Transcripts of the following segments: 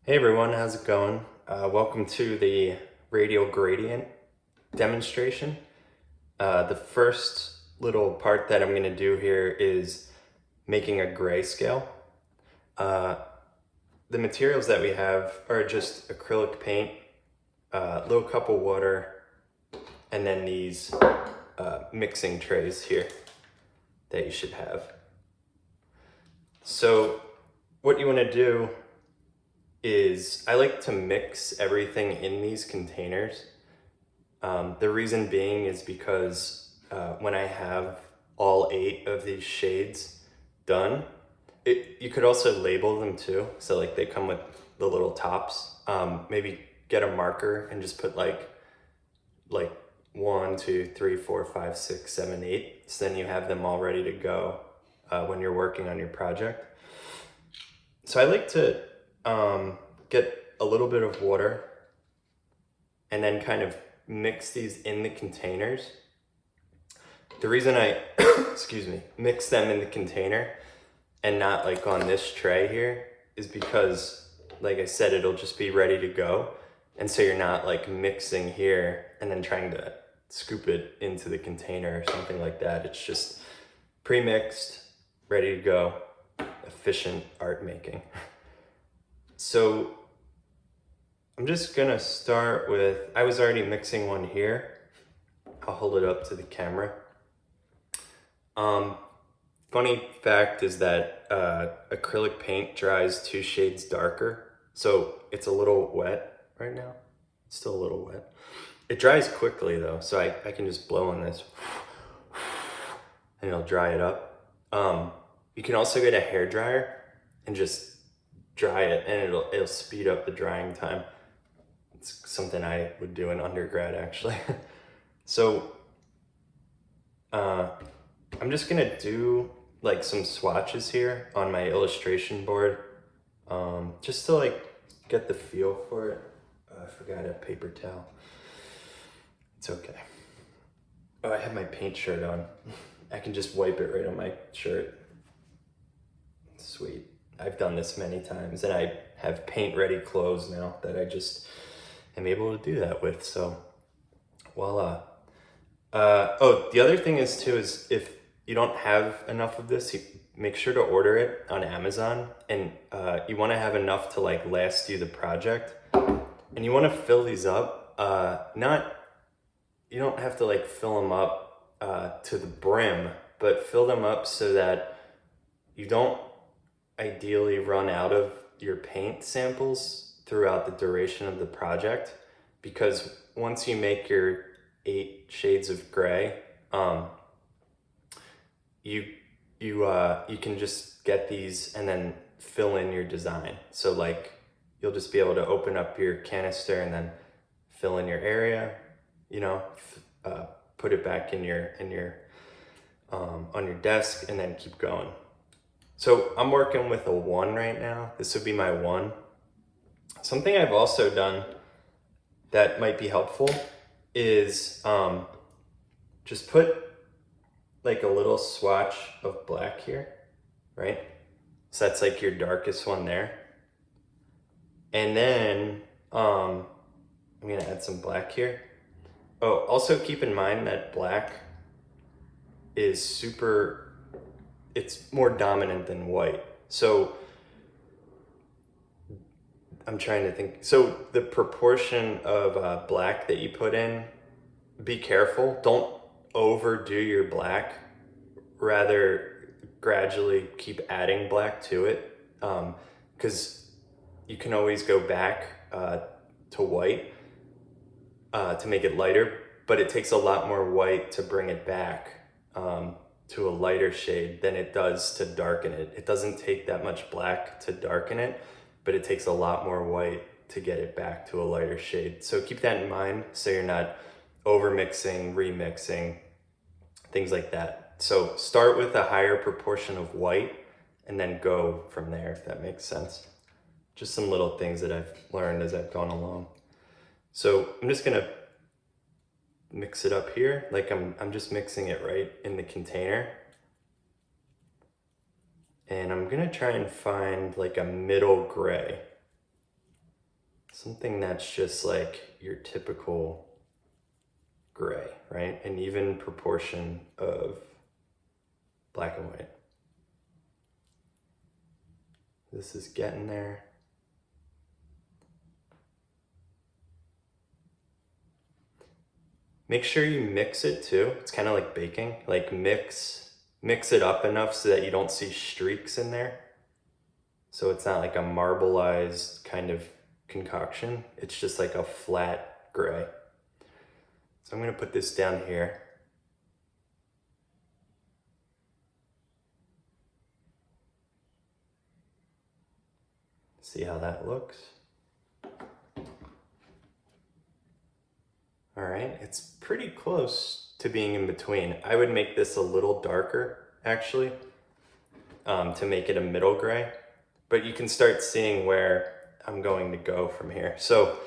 Hey everyone, how's it going? Welcome to the radial gradient demonstration. The first little part that I'm going to do here is making a grayscale. The materials that we have are just acrylic paint, a little cup of water, and then these mixing trays here that you should have. So what you want to do is I like to mix everything in these containers. The reason being is because when I have all 8 of these shades done, you could also label them too. So like they come with the little tops. Maybe get a marker and just put like 1, 2, 3, 4, 5, 6, 7, 8. So then you have them all ready to go when you're working on your project. So I like to get a little bit of water and then kind of mix these in the containers. The reason I, excuse me, mix them in the container and not like on this tray here is because, like I said, it'll just be ready to go. And so you're not like mixing here and then trying to scoop it into the container or something like that. It's just pre-mixed, ready to go, efficient art making. So I'm just gonna start with, I was already mixing one here. I'll hold it up to the camera. Funny fact is that acrylic paint dries 2 shades darker. So it's a little wet right now. It's still a little wet. It dries quickly though, so I can just blow on this and it'll dry it up. You can also get a hair dryer and just dry it and it'll speed up the drying time. It's something I would do in undergrad actually. So I'm just gonna do like some swatches here on my illustration board, just to like get the feel for it. I forgot a paper towel. It's okay. Oh, I have my paint shirt on. I can just wipe it right on my shirt. Sweet. I've done this many times and I have paint ready clothes now that I just am able to do that with, so voila. Oh, the other thing is too, is if you don't have enough of this, you make sure to order it on Amazon, and you want to have enough to like last you the project, and you want to fill these up. You don't have to like fill them up to the brim, but fill them up so that you don't ideally run out of your paint samples throughout the duration of the project, because once you make your 8 shades of gray, you can just get these and then fill in your design. So like you'll just be able to open up your canister and then fill in your area, you know, put it back in your on your desk and then keep going. So I'm working with a 1 right now. This would be my 1. Something I've also done that might be helpful is just put like a little swatch of black here, right? So that's like your darkest one there. And then I'm gonna add some black here. Oh, also keep in mind that black is it's more dominant than white. So I'm trying to think. So the proportion of black that you put in, be careful. Don't overdo your black. Rather, gradually keep adding black to it. Because you can always go back to white to make it lighter, but it takes a lot more white to bring it back to a lighter shade than it does to darken it. It doesn't take that much black to darken it, but it takes a lot more white to get it back to a lighter shade. So keep that in mind so you're not over mixing, remixing, things like that. So start with a higher proportion of white and then go from there, if that makes sense. Just some little things that I've learned as I've gone along. So I'm just gonna mix it up here, like I'm just mixing it right in the container. And I'm gonna try and find like a middle gray. something that's just like your typical gray, right? An even proportion of black and white. This is getting there. Make sure you mix it too. It's kind of like baking. Like mix it up enough so that you don't see streaks in there. So it's not like a marbleized kind of concoction. It's just like a flat gray. So I'm gonna put this down here. See how that looks. All right, it's pretty close to being in between. I would make this a little darker, actually, to make it a middle gray. But you can start seeing where I'm going to go from here. So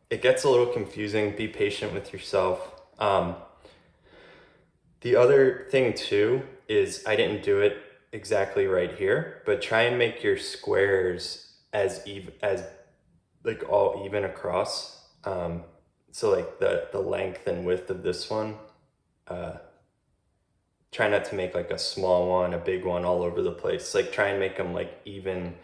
it gets a little confusing. Be patient with yourself. The other thing too is I didn't do it exactly right here, but try and make your squares as even as like all even across. So like the length and width of this one, try not to make like a small one, a big one all over the place. Like try and make them like even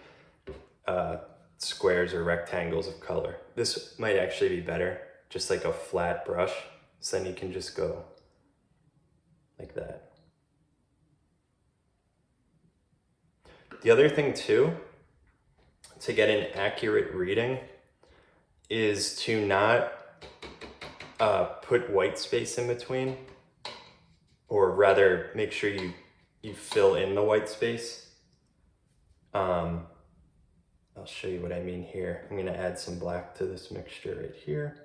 squares or rectangles of color. This might actually be better, just like a flat brush. So then you can just go like that. The other thing too, to get an accurate reading, is to not put white space in between, or rather make sure you fill in the white space. I'll show you what I mean here. I'm gonna add some black to this mixture right here.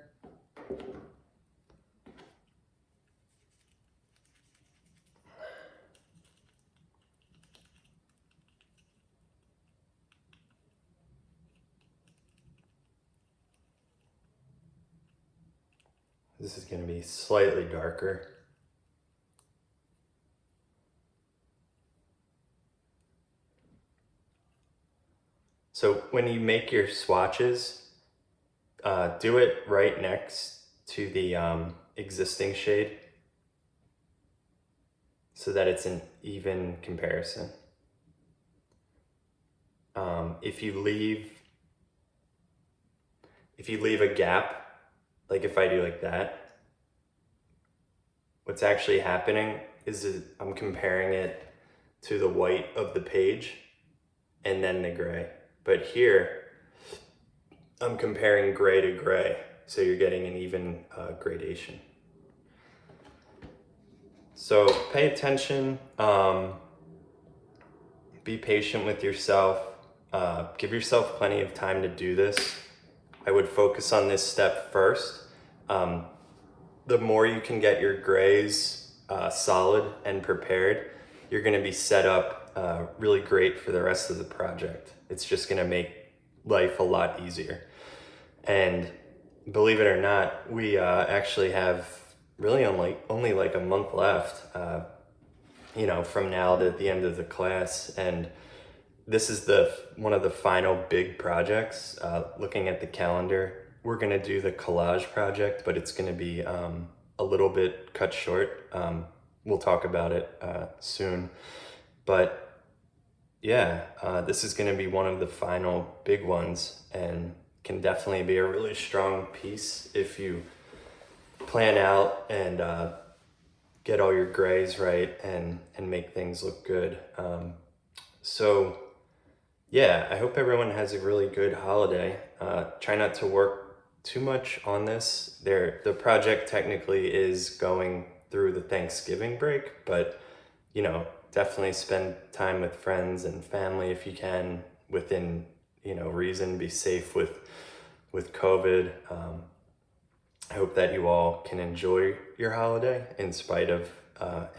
This is gonna be slightly darker. So when you make your swatches, do it right next to the existing shade so that it's an even comparison. If you leave a gap, like if I do like that, what's actually happening is I'm comparing it to the white of the page and then the gray. But here, I'm comparing gray to gray, so you're getting an even gradation. So pay attention, be patient with yourself, give yourself plenty of time to do this. I would focus on this step first. The more you can get your grays solid and prepared, you're gonna be set up really great for the rest of the project. It's just gonna make life a lot easier. And believe it or not, we actually have really only like a month left, from now to the end of the class. And this is one of the final big projects. Looking at the calendar, we're gonna do the collage project, but it's gonna be a little bit cut short. We'll talk about it soon. But yeah, this is gonna be one of the final big ones, and can definitely be a really strong piece if you plan out and get all your grays right and make things look good. So yeah, I hope everyone has a really good holiday. Try not to work too much on this. The project technically is going through the Thanksgiving break, but definitely spend time with friends and family if you can, within reason. Be safe with COVID. I hope that you all can enjoy your holiday in spite of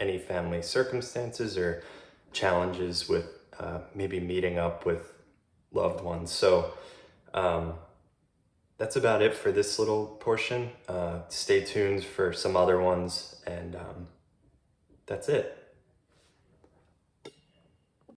any family circumstances or challenges with maybe meeting up with loved ones. So that's about it for this little portion. Stay tuned for some other ones, and that's it.